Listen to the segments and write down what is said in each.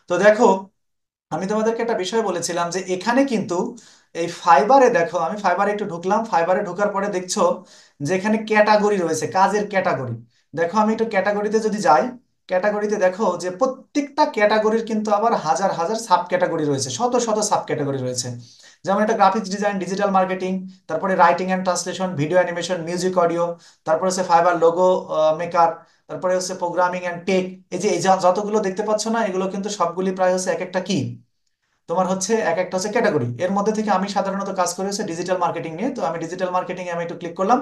তো দেখো, আমি তোমাদেরকে একটা বিষয় বলেছিলাম যে এখানে কিন্তু এই ফাইবারে, দেখো আমি ফাইবারে একটু ঢুকলাম, ফাইবারে ঢোকার পরে দেখছো যে এখানে ক্যাটাগরি রয়েছে, কাজের ক্যাটাগরি। দেখো আমি একটু ক্যাটাগরিতে যদি যাই, ক্যাটাগরিতে দেখো যে প্রত্যেকটা ক্যাটাগরির কিন্তু আবার হাজার হাজার সাব ক্যাটাগরি রয়েছে, শত শত সাব ক্যাটাগরি রয়েছে। যেমন এটা গ্রাফিক্স ডিজাইন, ডিজিটাল মার্কেটিং, তারপরে writing and translation, video animation, music, audio, তারপরে হচ্ছে ফাইবার লোগো মেকার, তারপরে হচ্ছে প্রোগ্রামিং অ্যান্ড টেক। এই যে যতগুলো দেখতে পাচ্ছ না, এগুলো কিন্তু সবগুলি প্রায় হচ্ছে এক একটা কি, তোমার হচ্ছে এক একটা হচ্ছে ক্যাটাগরি। এর মধ্যে থেকে আমি সাধারণত কাজ করি হচ্ছে ডিজিটাল মার্কেটিং নিয়ে। তো আমি ডিজিটাল মার্কেটিং এ আমি একটু ক্লিক করলাম।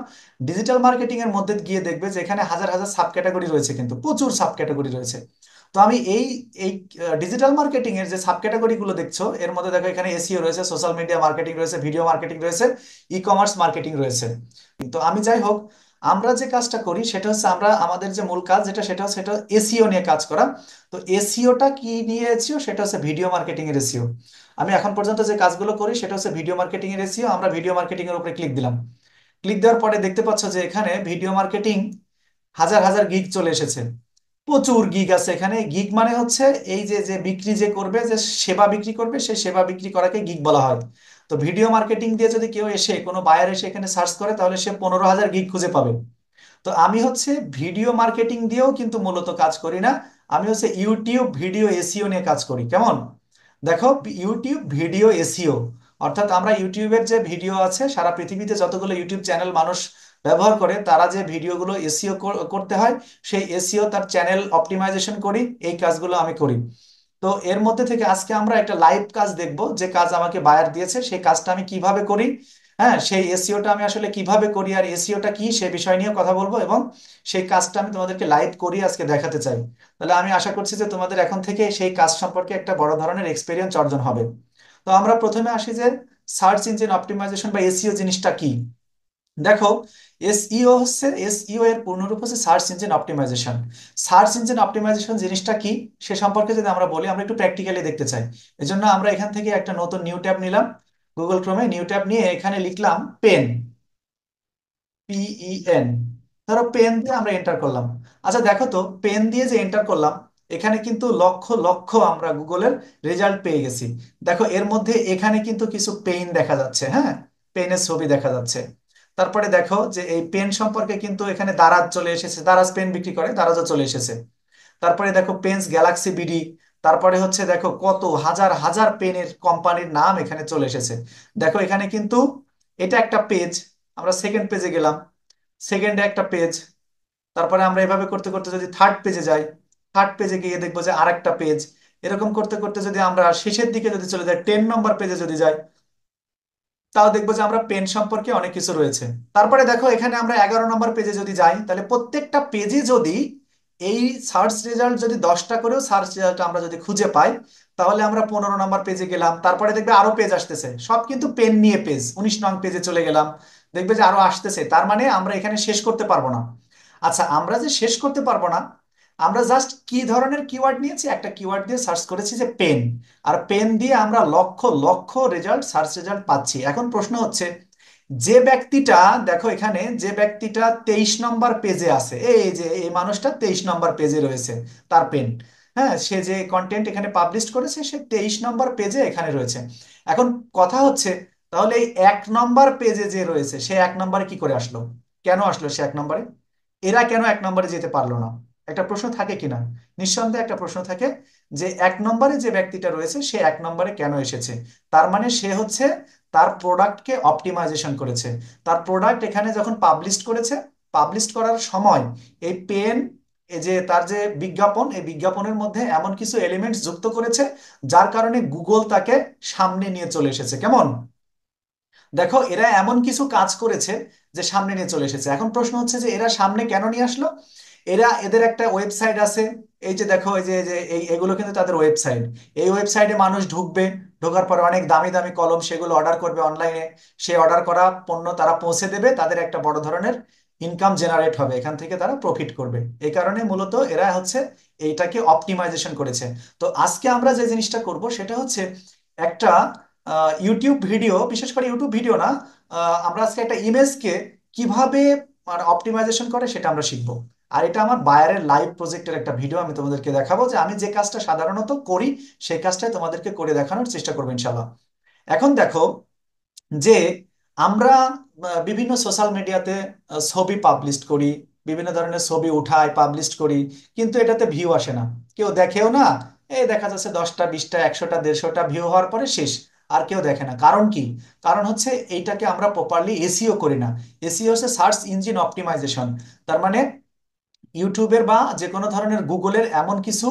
ডিজিটাল মার্কেটিং এর মধ্যে গিয়ে দেখবে যে এখানে হাজার হাজার সাব ক্যাটাগরি রয়েছে, কিন্তু প্রচুর সাব ক্যাটাগরি রয়েছে। তো আমি এই এই ডিজিটাল মার্কেটিং এর যে সাব ক্যাটাগরি গুলো দেখছো, এর মধ্যে দেখো এখানে এসইও রয়েছে, সোশ্যাল মিডিয়া মার্কেটিং রয়েছে, ভিডিও মার্কেটিং রয়েছে, ই কমার্স মার্কেটিং রয়েছে। তো আমি যাই হোক, আমরা যে কাজটা করি সেটা হচ্ছে আমরা আমাদের যে মূল কাজ যেটা, সেটা হচ্ছে সেটা এসইও নিয়ে কাজ করা। তো এসইওটা কি নিয়ে এসইও, সেটা হচ্ছে ভিডিও মার্কেটিং এর এসইও। আমি এখন পর্যন্ত যে কাজগুলো করি সেটা হচ্ছে ভিডিও মার্কেটিং এর এসইও। আমরা ভিডিও মার্কেটিং এর উপরে ক্লিক দিলাম। ক্লিক দেওয়ার পরে দেখতে পাচ্ছ যে এখানে ভিডিও মার্কেটিং হাজার হাজার গিগ চলে এসেছে। প্রচুর গিগ আছে এখানে। গিগ মানে হচ্ছে এই যে যে বিক্রি যে করবে, যে সেবা বিক্রি করবে, সেই সেবা বিক্রি করাকে গিগ বলা হয়। তো ভিডিও মার্কেটিং দিয়ে যদি কেউ এসে, কোনো বায়ার এসে এখানে সার্চ করে, তাহলে সে 15,000 গিগ খুঁজে পাবে। তো আমি হচ্ছে ভিডিও মার্কেটিং দিয়েও কিন্তু মূলত কাজ করি না, আমি হচ্ছে ইউটিউব ভিডিও এসইও নিয়ে কাজ করি। কেমন? দেখো, ইউটিউব ভিডিও এসইও, অর্থাৎ আমরা ইউটিউবের যে ভিডিও আছে, সারা পৃথিবীতে যতগুলো ইউটিউব চ্যানেল মানুষ ব্যবহার করে, তারা যে ভিডিওগুলো এসইও করতে হয়, সেই এসইও তার চ্যানেল অপটিমাইজেশন করি, এই কাজগুলো আমি করি। তো এর মধ্যে থেকে আজকে আমরা একটা লাইভ কাজ দেখব, যে কাজ আমাকে বায়ার দিয়েছে, সেই কাজটা আমি কিভাবে করি। হ্যাঁ, সেই এসইওটা আমি আসলে কিভাবে করি আর এসইওটা কি, সে বিষয় নিয়ে কথা বলবো, এবং সেই কাজটা আমি তোমাদেরকে লাইভ করি আজকে দেখাতে চাই। তাহলে আমি আশা করছি যে তোমাদের এখন থেকে সেই কাজ সম্পর্কে একটা বড় ধরনের এক্সপিরিয়েন্স অর্জন হবে। তো আমরা প্রথমে আসি যে সার্চ ইঞ্জিন অপটিমাইজেশন বা এসইও জিনিসটা কি। দেখো, এসইও হচ্ছে, এসইও এর পূর্ণরূপ হচ্ছে search engine optimization. Search engine optimization জিনিসটা কি সে সম্পর্কে যদি আমরা বলি, আমরা একটু প্র্যাকটিক্যালি দেখতে চাই। এজন্য আমরা এখান থেকে একটা নতুন নিউ ট্যাব নিলাম, গুগল ক্রোমে নিউ ট্যাব নিয়ে এখানে লিখলাম পেন, PEN। ধরো পেন দিয়ে আমরা এন্টার করলাম। আচ্ছা দেখো তো, পেন দিয়ে যে এন্টার করলাম, এখানে কিন্তু লক্ষ লক্ষ আমরা গুগলের রেজাল্ট পেয়ে গেছি। দেখো এর মধ্যে এখানে কিন্তু কিছু পেন দেখা যাচ্ছে, হ্যাঁ, পেনের ছবি দেখা যাচ্ছে। তারপরে দেখো যে এই পেন সম্পর্কে কিন্তু এখানে দারাজ চলে এসেছে, দারাজ পেন বিক্রি করে, দারাজও চলে এসেছে। তারপরে দেখো পেন্স গ্যালাক্সি বিডি। তারপরে হচ্ছে দেখো কত হাজার হাজার পেনের কোম্পানির নাম এখানে চলে এসেছে। দেখো এখানে কিন্তু এটা একটা পেজ, আমরা সেকেন্ড পেজে গেলাম, সেকেন্ডে একটা পেজ। তারপরে আমরা এভাবে করতে করতে যদি থার্ড পেজে যাই, থার্ড পেজে গিয়ে দেখবো যে আরেকটা পেজ। এরকম করতে করতে যদি আমরা শেষের দিকে যদি চলে যাই, 10 নম্বর পেজে যদি যাই, তাও দেখবো যে আমরা পেন সম্পর্কে অনেক কিছু রয়েছে। তারপরে দেখো এখানে আমরা 11 নম্বর পেজে যদি যাই, তাহলে প্রত্যেকটা পেজে যদি এই সার্চ রেজাল্ট যদি 10টা করেও সার্চ রেজাল্ট আমরা যদি খুঁজে পাই, তাহলে আমরা 15 নম্বর পেজে গেলাম। তারপরে দেখবে আরো পেজ আসতেছে, সব কিন্তু পেন নিয়ে পেজ। 19 নং পেজে চলে গেলাম, দেখবে যে আরো আসতেছে। তার মানে আমরা এখানে শেষ করতে পারবো না। আচ্ছা, আমরা যে শেষ করতে পারবো না, আমরা জাস্ট কি ধরনের কিওয়ার্ড নিয়েছি, একটা কিওয়ার্ড দিয়ে সার্চ করেছি যে পেন, আর পেন দিয়ে আমরা lakh lakh result, search result পাচ্ছি। এখন প্রশ্ন হচ্ছে, যে ব্যক্তিটা, দেখো এখানে যে ব্যক্তিটা 23 নম্বর পেজে আছে, এই যে এই মানুষটা 23 নম্বর পেজে রয়েছে, তার পেন, হ্যাঁ, সে যে কন্টেন্ট এখানে পাবলিশ করেছে, সে 23 নম্বর পেজে এখানে রয়েছে। এখন কথা হচ্ছে, তাহলে এই 1 নম্বর পেজে যে রয়েছে, সে 1 নম্বরে কি করে আসলো? কেন আসলো সে 1 নম্বরে? এরা কেন 1 নম্বরে যেতে পারলো না? একটা প্রশ্ন থাকে কিনা? নিঃসন্দেহে একটা প্রশ্ন থাকে, যে 1 নম্বরে যে ব্যক্তিটা রয়েছে, সে 1 নম্বরে কেন এসেছে? তার মানে সে হচ্ছে তার প্রোডাক্টকে অপটিমাইজেশন করেছে। তার প্রোডাক্ট এখানে যখন পাবলিশ করেছে, পাবলিশ করার সময় এই পেন, এই যে তার যে বিজ্ঞাপন, এই বিজ্ঞাপনের মধ্যে এমন কিছু এলিমেন্টস যুক্ত করেছে, যার কারণে গুগল তাকে সামনে নিয়ে চলে এসেছে। কেমন? দেখো এরা এমন কিছু কাজ করেছে যে সামনে নিয়ে চলে এসেছে। এখন প্রশ্ন হচ্ছে যে এরা সামনে কেন নিয়ে আসলো? এরা, এদের একটা ওয়েবসাইট আছে। এই যে দেখো, এই যে যে এগুলো কিন্তু তাদের ওয়েবসাইট। এই ওয়েবসাইটে মানুষ ঢুকবে, ঢোকার পরে অনেক দামি দামি কলম সেগুলো অর্ডার করবে অনলাইনে। সে অর্ডার করা পণ্য তারা পৌঁছে দেবে, তাদের একটা বড় ধরনের ইনকাম জেনারেট হবে, এখান থেকে তারা প্রফিট করবে। এই কারণে মূলত এরা হচ্ছে এইটাকে অপটিমাইজেশন করেছে। তো আজকে আমরা যে জিনিসটা করব সেটা হচ্ছে একটা ইউটিউব ভিডিও, বিশেষ করে ইউটিউব ভিডিও না, আমরা আজকে একটা ইমেজকে কিভাবে মানে অপটিমাইজেশন করে সেটা আমরা শিখবো। আর এটা আমার বায়ারের লাইভ প্রজেক্টের একটা ভিডিও, আমি তোমাদেরকে দেখাবো যে আমি যে কাজটা সাধারণত করি সেই কাজটাই তোমাদেরকে করে দেখানোর চেষ্টা করবো ইনশাল্লাহ। এখন দেখো যে আমরা বিভিন্ন সোশ্যাল মিডিয়াতে ছবি পাবলিশ করি, বিভিন্ন ধরনের ছবি উঠাই পাবলিশ করি, কিন্তু এটাতে ভিউ আসে না, কেউ দেখেও না। এই দেখা যাচ্ছে 10টা 20টা 100টা 150টা ভিউ হওয়ার পরে শেষ, আর কেউ দেখে না। কারণ কি? কারণ হচ্ছে এইটাকে আমরা প্রপারলি এসইও করি না। এসইও হচ্ছে সার্চ ইঞ্জিন অপটিমাইজেশন। তার মানে ইউটিউবের বা যে কোনো ধরনের গুগলের এমন কিছু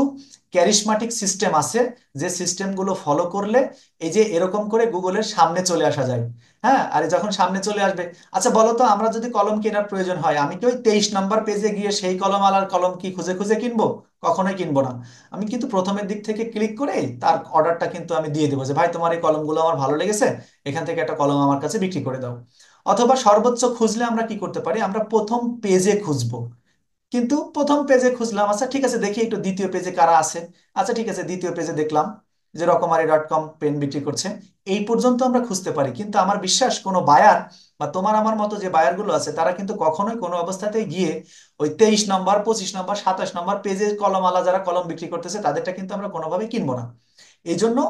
ক্যারিশমাটিক সিস্টেম আছে যে সিস্টেমগুলো ফলো করলে এই যে এরকম করে গুগলের সামনে চলে আসা যায়। হ্যাঁ, আর যখন সামনে চলে আসবে, আচ্ছা বলো তো, আমরা যদি কলম কেনার প্রয়োজন হয়, আমি কি ওই 23 নম্বর পেজে গিয়ে সেই কলম আলার কলম কি খুঁজে খুঁজে কিনবো? কখনোই কিনবো না। আমি কিন্তু প্রথমের দিক থেকে ক্লিক করে তার অর্ডারটা কিন্তু আমি দিয়ে দেবো যে ভাই তোমার এই কলমগুলো আমার ভালো লেগেছে, এখান থেকে একটা কলম আমার কাছে বিক্রি করে দাও। অথবা সর্বোচ্চ খুঁজলে আমরা কি করতে পারি, আমরা প্রথম পেজে খুঁজবো। কিন্তু প্রথম পেজে খুঁজলাম, আচ্ছা ঠিক আছে দেখি একটু দ্বিতীয় পেজে কারা আছে। আচ্ছা ঠিক আছে, দ্বিতীয় পেজে দেখলাম যে রকমারি.com পেন বিক্রি করছে। এই পর্যন্ত আমরা খুঁজতে পারি, কিন্তু আমার বিশ্বাস কোনো বায়ার বা তোমার আমার মতো যে বায়ার গুলো আছে তারা কিন্তু কখনোই কোনো অবস্থাতেই গিয়ে ওই 23 নম্বর 25 নম্বর 27 নম্বর পেজে কলমওয়ালা যারা কলম বিক্রি করতেছে তাদেরটা কিন্তু আমরা কোনোভাবেই কিনবো না। এই জন্য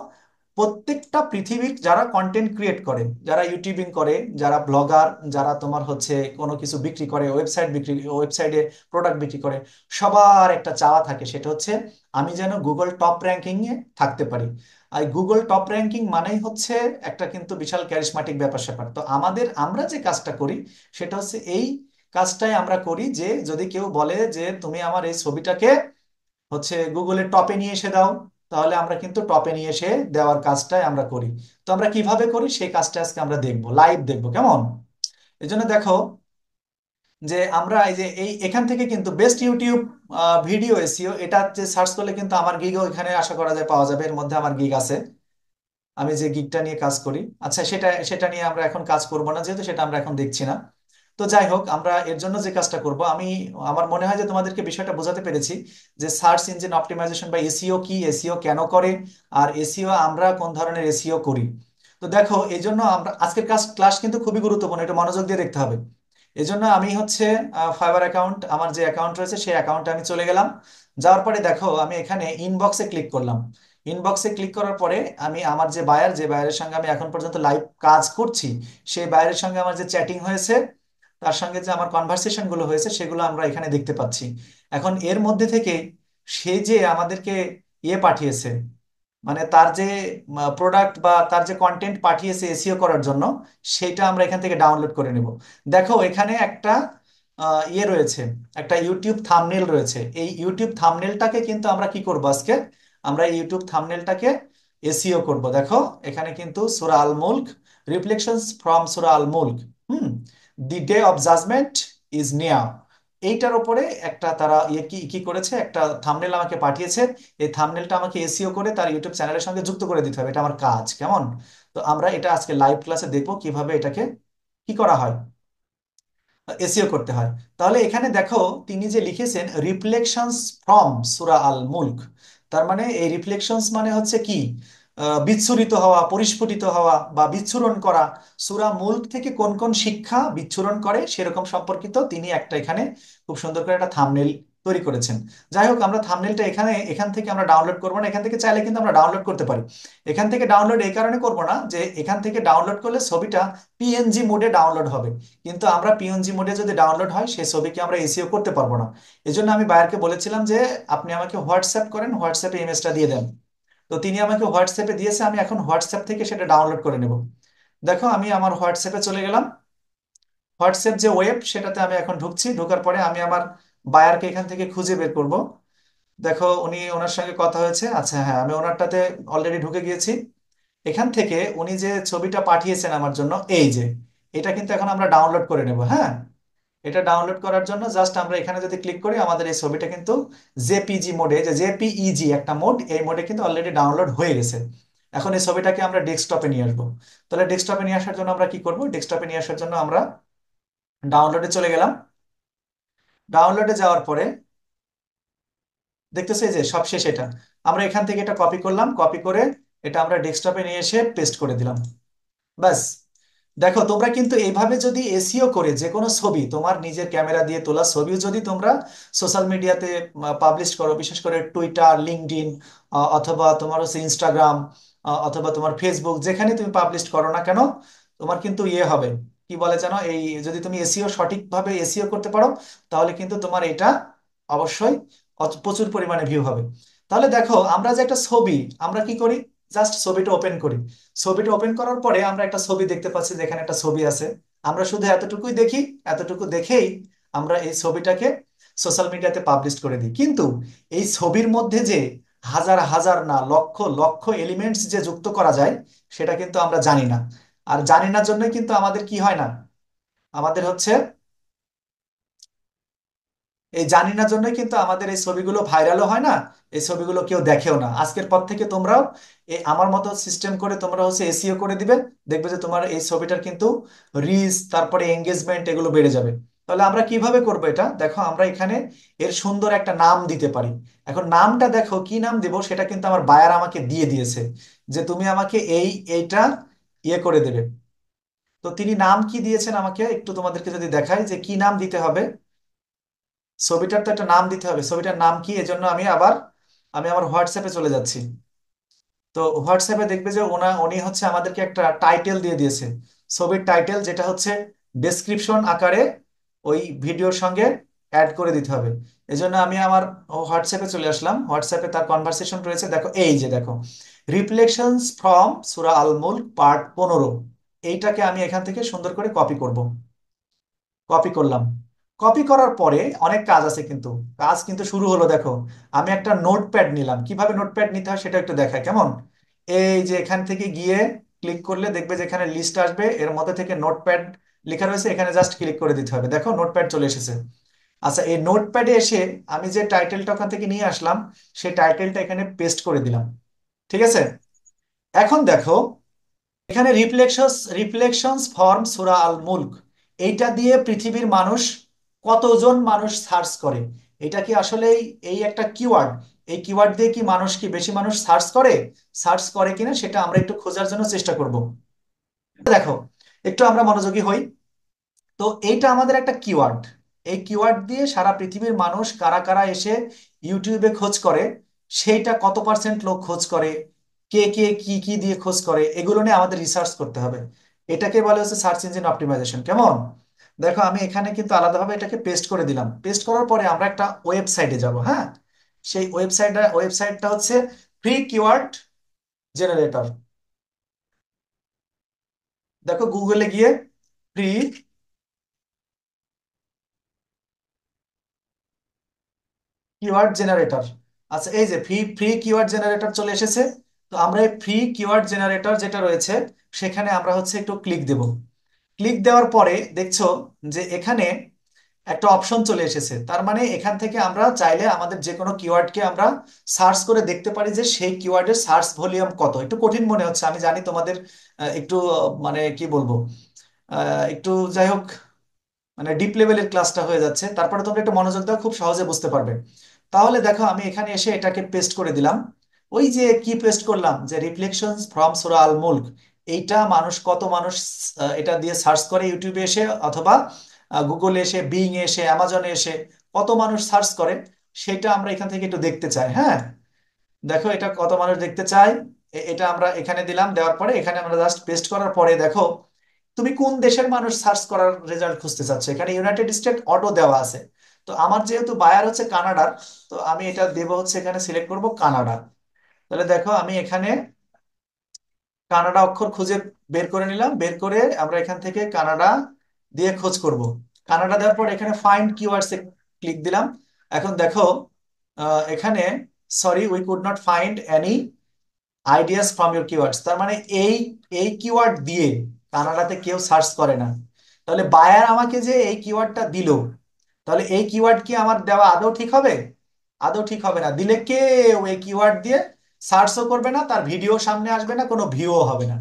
প্রত্যেকটা পৃথিবীর যারা কন্টেন্ট ক্রিয়েট করে, যারা ইউটিউবিং করে, যারা ব্লগার, যারা তোমার হচ্ছে কোনো কিছু বিক্রি করে, ওয়েবসাইটে প্রোডাক্ট বিক্রি করে, সবার একটা চাওয়া থাকে, সেটা হচ্ছে আমি যেন গুগল টপ র্যাঙ্কিং এ থাকতে পারি। আর গুগল টপ র্যাঙ্কিং মানেই হচ্ছে একটা কিন্তু বিশাল ক্যারিশমাটিক ব্যাপার স্যাপার। তো আমরা যে কাজটা করি সেটা হচ্ছে এই কাজটাই আমরা করি যে যদি কেউ বলে যে তুমি আমার এই ছবিটাকে হচ্ছে গুগলের টপে নিয়ে এসে দাও, তাহলে আমরা কিন্তু টপে নিয়ে এসে দেওয়ার কাজটাই আমরা করি। তো আমরা কিভাবে করি সেই কাজটা আজকে আমরা দেখবো, লাইভ দেখবো, কেমন? এই জন্য দেখো যে আমরা এই যে এখান থেকে কিন্তু বেস্ট ইউটিউব ভিডিও এসইও এটা যে সার্চ করলে কিন্তু আমার গিগও এখানে আশা করা যায় পাওয়া যাবে, এর মধ্যে আমার গিগ আছে, আমি যে গিগটা নিয়ে কাজ করি। আচ্ছা সেটা সেটা নিয়ে আমরা এখন কাজ করব না, যেহেতু সেটা আমরা এখন দেখছি না। তো যাই হোক, আমরা এর জন্য যে কাজটা করব, আমার মনে হয় যে তোমাদেরকে বিষয়টা বোঝাতে পেরেছি যে সার্চ ইঞ্জিন অপটিমাইজেশন বা এসইও কি, এসইও কেন করে, আর এসইও আমরা কোন ধরনের এসইও করি। তো দেখো এই জন্য আমরা আজকের ক্লাস কিন্তু খুবই গুরুত্বপূর্ণ, এটা মনোযোগ দিয়ে দেখতে হবে। এই জন্য আমি হচ্ছে ফাইবার অ্যাকাউন্ট, আমার যে অ্যাকাউন্ট রয়েছে সেই অ্যাকাউন্টে আমি চলে গেলাম। যাওয়ার পরে দেখো আমি এখানে ইনবক্সে ক্লিক করলাম। ইনবক্সে ক্লিক করার পরে আমি আমার যে বায়ারের সঙ্গে আমি এখন পর্যন্ত লাইভ কাজ করছি, সেই বায়ারের সঙ্গে আমার যে চ্যাটিং হয়েছে, তার সঙ্গে যে আমার কনভারসেশন গুলো হয়েছে সেগুলো আমরা এখানে দেখতে পাচ্ছি। এখন এর মধ্যে থেকে সে যে আমাদেরকে ইয়ে পাঠিয়েছে, মানে তার যে প্রোডাক্ট বা তার যে কন্টেন্ট পাঠিয়েছে এসইও করার জন্য, সেটা আমরা এখান থেকে ডাউনলোড করে নেব। দেখো এখানে একটা ইয়ে রয়েছে, একটা ইউটিউব থাম্বনেল রয়েছে। এই ইউটিউব থাম্বনেলটাকে কিন্তু আমরা কি করব আজকে, আমরা ইউটিউব থাম্বনেলটাকে এসইও করব। দেখো এখানে কিন্তু সূরা আল মুলক, reflections from Surah Al Mulk, hmm, the day of judgement is near, এইটার উপরে একটা তারা ইয়ে কি কি করেছে, একটা থাম্বনেল আমাকে পাঠিয়েছে। এই থাম্বনেলটা আমাকে এসইও করে তার ইউটিউব চ্যানেলের সঙ্গে যুক্ত করে দিতে হবে, এটা আমার কাজ, কেমন? তো আমরা এটা আজকে লাইভ ক্লাসে দেখবো কিভাবে এটাকে কি করা হয়, এসইও করতে হয়। তাহলে এখানে দেখো তিনি যে লিখেছেন রিফ্লেকশনস ফ্রম সূরা আল মুলক, তার মানে এই রিফ্লেকশনস মানে হচ্ছে কি, বিচ্ছুরিত হওয়া, পরিস্ফুটিত হওয়া বা বিচ্ছুরণ করা। সূরা মুলক থেকে কোন কোন শিক্ষা বিচ্ছুরণ করে সেরকম সম্পর্কিত তিনি একটা এখানে খুব সুন্দর করে একটা থাম্বনেল তৈরি করেছেন। যাই হোক, আমরা থাম্বনেলটা এখান থেকে আমরা ডাউনলোড করবো না, এখান থেকে চাইলে কিন্তু আমরা ডাউনলোড করতে পারি। এখান থেকে ডাউনলোড এই কারণে করবো না যে এখান থেকে ডাউনলোড করলে ছবিটা পিএনজি মোডে ডাউনলোড হবে, কিন্তু আমরা পিএনজি মোডে যদি ডাউনলোড হয় সেই ছবিকে আমরা এসইও করতে পারবো না। এই জন্য আমি বায়ারকে বলেছিলাম যে আপনি আমাকে হোয়াটসঅ্যাপ করেন, হোয়াটসঅ্যাপে ইমেজটা দিয়ে দেন। তো তিনি আমাকে হোয়াটসঅ্যাপে দিয়েছে, আমি এখন হোয়াটসঅ্যাপ থেকে সেটা ডাউনলোড করে নেব। দেখো আমি আমার হোয়াটসঅ্যাপে চলে গেলাম। হোয়াটসঅ্যাপ যে ওয়েব সেটাতে আমি এখন ঢুকছি, ঢোকার পরে আমি আমার বায়ারকে এখান থেকে খুঁজে বের করব। দেখো ওনার সঙ্গে কথা হয়েছে, আচ্ছা হ্যাঁ আমি ওনারটাতে অলরেডি ঢুকে গিয়েছি। এখান থেকে উনি যে ছবিটা পাঠিয়েছেন আমার জন্য, এই যে এটা কিন্তু এখন আমরা ডাউনলোড করে নেব। হ্যাঁ, এটা ডাউনলোড করার জন্য জাস্ট আমরা এখানে যদি ক্লিক করি আমাদের এই ছবিটা কিন্তু জেপিজি মোডে, যে জেপিইজি একটা মোড, এই মোডে কিন্তু অলরেডি ডাউনলোড হয়ে গেছে। এখন এই ছবিটাকে আমরা ডেস্কটপে নিয়ে আসবো। তাহলে ডেস্কটপে নিয়ে আসার জন্য আমরা কি করব, ডেস্কটপে নিয়ে আসার জন্য আমরা ডাউনলোডে চলে গেলাম। ডাউনলোডে যাওয়ার পরে দেখতেছে যে সব শেষ, এটা আমরা এখান থেকে এটা কপি করলাম, কপি করে এটা আমরা ডেস্কটপে নিয়ে এসে পেস্ট করে দিলাম, ব্যাস। দেখো তোমরা কিন্তু এইভাবে যদি এসইও করে যে কোনো ছবি, তোমার নিজের ক্যামেরা দিয়ে তোলা ছবিও যদি তোমরা সোশ্যাল মিডিয়াতে পাবলিশ করো, বিশেষ করে টুইটার, লিঙ্কডইন, অথবা তোমার হচ্ছে ইনস্টাগ্রাম, অথবা তোমার ফেসবুক, যেখানে তুমি পাবলিশ করো না কেন, তোমার কিন্তু ইয়ে হবে, কি বলে জানো, এই যদি তুমি এসইও সঠিকভাবে এসইও করতে পারো, তাহলে কিন্তু তোমার এটা অবশ্যই প্রচুর পরিমাণে ভিউ হবে। তাহলে দেখো আমরা যে একটা ছবি, আমরা কি করি, জাস্ট ছবিটা ওপেন করি। ছবিটা ওপেন করার পরে আমরা একটা ছবি দেখতে পাচ্ছি, যেখানে একটা ছবি আছে। আমরা শুধু এতটুকুই দেখি, এতটুকু দেখেই আমরা এই ছবিটাকে সোশ্যাল মিডিয়াতে পাবলিশ করে দিই। কিন্তু এই ছবির মধ্যে যে হাজার হাজার না লক্ষ লক্ষ এলিমেন্টস যে যুক্ত করা যায়, সেটা কিন্তু আমরা জানি না। আর জানি না জন্যই কিন্তু আমাদের কি হয় না, আমাদের হচ্ছে এই জানি না জন্যই কিন্তু আমাদের এই ছবিগুলো ভাইরালও হয় না, এই ছবিগুলো কেউ দেখেও না। আজকের পর থেকে তোমরাও আমার মতো সিস্টেম করে তোমরা হচ্ছে এসইও করে দিবে, দেখবে যে তোমার এই ছবিটার কিন্তু রিচ, তারপরে এঙ্গেজমেন্ট, এগুলো বেড়ে যাবে। তাহলে আমরা কিভাবে করবো এটা, দেখো আমরা এখানে এর সুন্দর একটা নাম দিতে পারি। এখন নামটা দেখো কি নাম দিব, সেটা কিন্তু আমার বায়ার আমাকে দিয়ে দিয়েছে, যে তুমি আমাকে এইটা ইয়ে করে দেবে। তো তিনি নাম কি দিয়েছেন আমাকে একটু তোমাদেরকে যদি দেখাই যে কি নাম দিতে হবে। ছবিটার তো একটা নাম দিতে হবে, ছবিটার নাম কি, এজন্য আমি আমার হোয়াটসঅ্যাপে চলে যাচ্ছি। তো হোয়াটসঅ্যাপে দেখবে যে উনি হচ্ছে আমাদেরকে একটা টাইটেল দিয়ে দিয়েছে, ছবির টাইটেল, যেটা হচ্ছে ডেসক্রিপশন আকারে ওই ভিডিওর সঙ্গে অ্যাড করে দিতে হবে। এজন্য আমি আমার হোয়াটসঅ্যাপে চলে আসলাম, হোয়াটসঅ্যাপে তার কনভারসেশন রয়েছে, দেখো এই যে দেখো, রিফ্লেকশনস ফ্রম সূরা আল মুলক পার্ট 15, এইটাকে আমি এখান থেকে সুন্দর করে কপি করব। কপি করলাম। কপি করার পরে অনেক কাজ আছে, কিন্তু কাজ কিন্তু শুরু হলো, দেখো আমি একটা নোটপ্যাড নিলাম। কিভাবে নোটপ্যাড নিতে হয় সেটা একটু দেখায় কেমন। এই যে এখান থেকে গিয়ে ক্লিক করলে দেখবে যে এখানে লিস্ট আসবে, এর মধ্যে থেকে নোটপ্যাড লেখা রয়েছে, এখানে জাস্ট ক্লিক করে দিতে হবে, দেখো নোটপ্যাড চলে এসেছে। আচ্ছা, এই নোটপ্যাডে এসে আমি যে টাইটেলটা ওখান থেকে নিয়ে আসলাম, সেই টাইটেলটা এখানে পেস্ট করে দিলাম। ঠিক আছে, এখন দেখো এখানে রিফ্লেকশনস ফর্ম সূরা আল মুলক, এইটা দিয়ে পৃথিবীর মানুষ, কতজন মানুষ সার্চ করে, এটা কি আসলে এই একটা কিওয়ার্ড, এই কিওয়ার্ড দিয়ে কি মানুষ, কি বেশি মানুষ সার্চ করে কিনা সেটা আমরা একটু খোঁজার জন্য চেষ্টা করব। দেখো একটু আমরা মনোযোগী হই। তো এইটা আমাদের একটা কিওয়ার্ড, এই কিওয়ার্ড দিয়ে সারা পৃথিবীর মানুষ কারা কারা এসে ইউটিউবে খোঁজ করে, সেইটা কত পার্সেন্ট লোক খোঁজ করে, কে কে কি কি দিয়ে খোঁজ করে, এগুলো নিয়ে আমাদের রিসার্চ করতে হবে। এটাকে বলে হচ্ছে সার্চ ইঞ্জিন অপটিমাইজেশন, কেমন। দেখো আমি এখানে কিন্তু আলাদাভাবে এটাকে পেস্ট করে দিলাম। পেস্ট করার পরে আমরা একটা ওয়েবসাইটে যাব, হ্যাঁ। সেই ওয়েবসাইটটা হচ্ছে ফ্রি কিওয়ার্ড জেনারেটর। দেখো গুগলে গিয়ে ফ্রি কিওয়ার্ড জেনারেটর, আচ্ছা এই যে ফ্রি ফ্রি কিওয়ার্ড জেনারেটর চলে এসেছে। তো আমরা এই ফ্রি কিওয়ার্ড জেনারেটর যেটা রয়েছে, সেখানে আমরা হচ্ছে একটু ক্লিক দেব। ক্লিক দেওয়ার পরে দেখছো যে এখানে একটা অপশন চলে এসেছে, তার মানে এখান থেকে আমরা চাইলে আমাদের যে কোনো কিওয়ার্ডকে আমরা সার্চ করে দেখতে পারি যে সেই কিওয়ার্ডের সার্চ ভলিউম কত। একটু কঠিন মনে হচ্ছে, আমি জানি তোমাদের একটু মানে কি বলবো, একটু যাই হোক, মানে ডিপ লেভেলের ক্লাসটা হয়ে যাচ্ছে, তারপরে তোমরা একটু মনোযোগ দাও, খুব সহজে বুঝতে পারবে। তাহলে দেখো আমি এখানে এসে এটাকে পেস্ট করে দিলাম। ওই যে কি পেস্ট করলাম, যে রিফ্লেকশনস ফ্রম সূরা আল মুলক, এইটা কত মানুষ এটা দিয়ে সার্চ করে ইউটিউবে এসে, অথবা গুগলে এসে, বিং এ এসে, অ্যামাজনে এসে কত মানুষ সার্চ করে, সেটা আমরা এখান থেকে একটু দেখতে চাই, হ্যাঁ। দেখো এটা কত মানুষ দেখতে চায়, এটা আমরা এখানে দিলাম। দেওয়ার পরে এখানে আমরা জাস্ট পেস্ট করার পরে দেখো তুমি কোন দেশের মানুষ সার্চ করার রেজাল্ট খুঁজতে চাচ্ছ, এখানে ইউনাইটেড স্টেট অটো দেওয়া আছে। তো আমার যেহেতু বায়ার হচ্ছে কানাডার, তো আমি এটা দেবো হচ্ছে, এখানে সিলেক্ট করব কানাডা। তাহলে দেখো আমি এখানে কানাডা অক্ষর খুঁজে বের করে নিলাম, বের করে আমরা এখান থেকে কানাডা দিয়ে খোঁজ করব। কানাডা দেওয়ার পর এখানে ফাইন্ড কিওয়ার্ডস এ ক্লিক দিলাম। এখন দেখো এখানে sorry we could not find any ideas from your keywords, তার মানে এই এই কিওয়ার্ড দিয়ে কানাডাতে কেউ সার্চ করে না। তাহলে বায়ার আমাকে যে এই কিওয়ার্ডটা দিল, তাহলে এই কিওয়ার্ড কি আমার দেওয়া আদৌ ঠিক হবে? আদৌ ঠিক হবে না। দিলে কেউ এই কিওয়ার্ড দিয়ে সার্চও করবে না, তার ভিডিও সামনে আসবে না, কোনো ভিউও হবে না।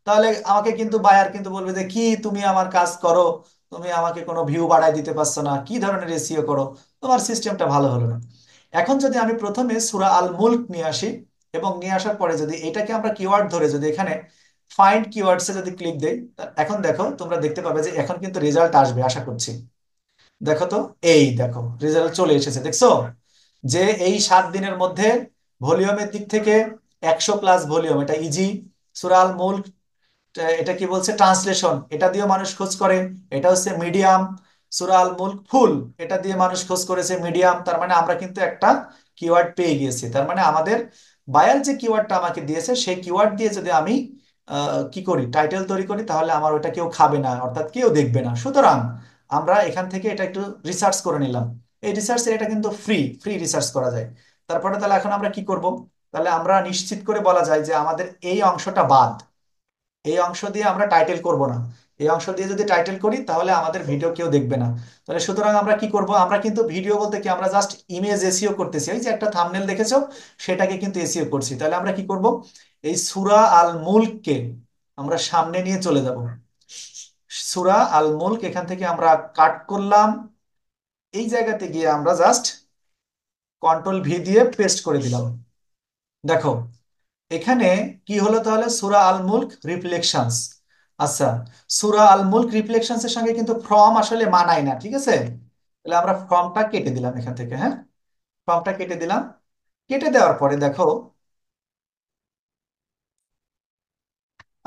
তাহলে আমাকে কিন্তু বায়ার কিন্তু বলবে যে কি তুমি আমার কাজ করো, তুমি আমাকে কোনো ভিউ বাড়ায় দিতে পারছো না, কি ধরনের এসইও করো, তোমার সিস্টেমটা ভালো হলো না। এখন যদি আমি প্রথমে সূরা আল মুলক নিয়ে আসি, এবং নিয়ে আসার পরে যদি এটাকে আমরা কিওয়ার্ড ধরে যদি এখানে ফাইন্ড কিওয়ার্ডসে যদি ক্লিক দেই, এখন দেখো তোমরা দেখতে পাবে যে এখন কিন্তু রেজাল্ট আসবে আশা করছি। দেখো তো, এই দেখো রেজাল্ট চলে এসেছে, দেখছো? যে এই 7 দিনের মধ্যে ভলিউমের দিক থেকে 100+ ভলিউম, এটা ইজি। সূরা আল মুলক, এটা কি বলছে, ট্রান্সলেশন, এটা দিয়ে মানুষ খোঁজ করে, এটা হচ্ছে মিডিয়াম। সূরা আল মুলক ফুল, এটা দিয়ে মানুষ খোঁজ করেছে, মিডিয়াম। তার মানে আমরা কিন্তু একটা কিওয়ার্ড পেয়ে গিয়েছি। তার মানে আমাদের বায়ার যে কিওয়ার্ডটা আমাকে দিয়েছে সেই কিওয়ার্ড দিয়ে যদি আমি কি করি, টাইটেল তৈরি করি, তাহলে আমার ওটা কেউ খাবে না, অর্থাৎ কেউ দেখবে না। সুতরাং আমরা এখান থেকে এটা একটু রিসার্চ করে নিলাম। এই রিসার্চের এটা কিন্তু ফ্রি, ফ্রি রিসার্চ করা যায়। তারপরে তাহলে এখন আমরা কি করব? তাহলে আমরা নিশ্চিত করে বলা যায় যে আমাদের এই অংশটা বাদ, এই অংশ দিয়ে আমরা টাইটেল করব না। এই অংশ দিয়ে যদি টাইটেল করি তাহলে আমাদের ভিডিও কেউ দেখবে না। তাহলে সুতরাং আমরা কি করব? আমরা কিন্তু ভিডিও বলতে কি, আমরা জাস্ট ইমেজ এসইও করতেছি। এই যে একটা থাম্বনেল দেখেছো, সেটাকে কিন্তু এসইও করছি। তাহলে আমরা কি করব? এই সূরা আল মুলককে আমরা সামনে নিয়ে চলে যাব। সূরা আল মুলক এখান থেকে আমরা কাট করলাম। এই জায়গাতে গিয়ে আমরা জাস্ট কন্ট্রোল V দিয়ে পেস্ট করে দিলাম। দেখো এখানে কি হলো তাহলে, সূরা আল মুলক রিফ্লেকশনস। আচ্ছা, সূরা আল মুলক রিফ্লেকশনস এর সঙ্গে কিন্তু ফ্রম আসলে মানায় না, ঠিক আছে? তাহলে আমরা ফ্রমটা কেটে দিলাম এখান থেকে, হ্যাঁ, ফ্রমটা কেটে দিলাম। কেটে দেওয়ার পরে দেখো